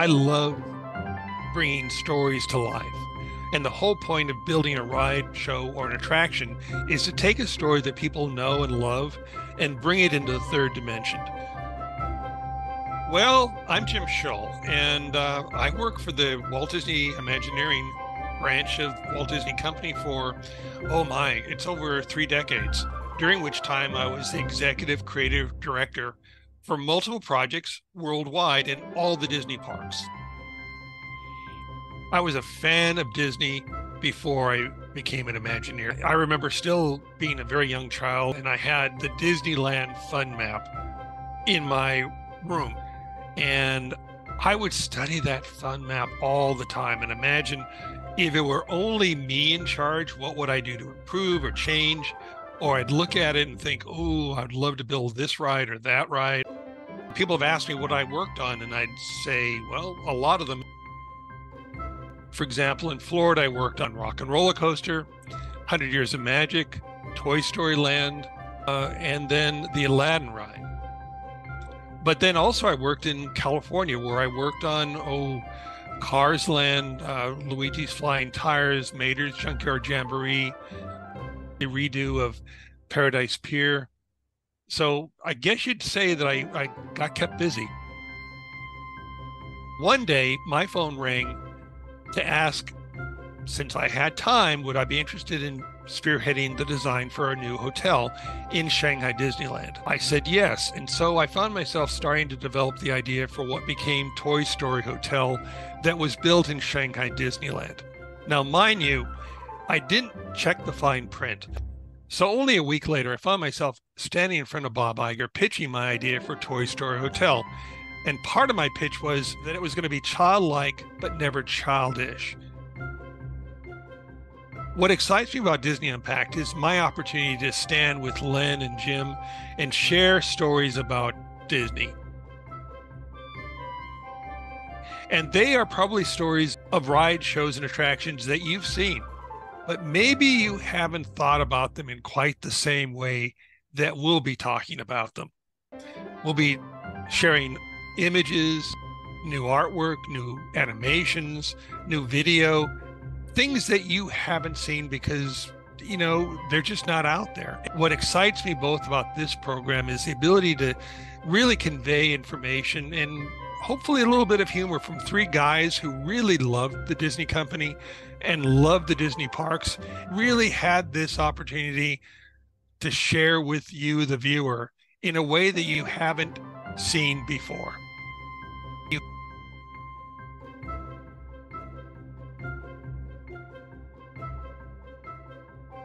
I love bringing stories to life. And the whole point of building a ride, show, or an attraction is to take a story that people know and love and bring it into the third dimension. Well, I'm Jim Shull, and I work for the Walt Disney Imagineering branch of Walt Disney Company for, it's over 3 decades, during which time I was the executive creative director for multiple projects worldwide in all the Disney parks. I was a fan of Disney before I became an Imagineer. I remember still being a very young child, and I had the Disneyland fun map in my room. And I would study that fun map all the time and imagine if it were only me in charge, what would I do to improve or change? Or I'd look at it and think, oh, I'd love to build this ride or that ride. People have asked me what I worked on, and I'd say, well, a lot of them. For example, in Florida, I worked on Rock and Roller Coaster, 100 Years of Magic, Toy Story Land, and then the Aladdin ride. But then also I worked in California, where I worked on, Cars Land, Luigi's Flying Tires, Mater's Junkyard Jamboree, the redo of Paradise Pier. So I guess you'd say that I got kept busy. One day, my phone rang to ask, since I had time, would I be interested in spearheading the design for a new hotel in Shanghai Disneyland? I said yes, and so I found myself starting to develop the idea for what became Toy Story Hotel that was built in Shanghai Disneyland. Now, mind you, I didn't check the fine print. So only a week later, I found myself standing in front of Bob Iger pitching my idea for Toy Story Hotel. And part of my pitch was that it was going to be childlike, but never childish. What excites me about Disney Unpacked is my opportunity to stand with Len and Jim and share stories about Disney. And they are probably stories of rides, shows, and attractions that you've seen, but maybe you haven't thought about them in quite the same way that we'll be talking about them. We'll be sharing images, new artwork, new animations, new video, things that you haven't seen because, they're just not out there. What excites me both about this program is the ability to really convey information and hopefully a little bit of humor from 3 guys who really loved the Disney Company and loved the Disney parks, really had this opportunity to share with you, the viewer, in a way that you haven't seen before.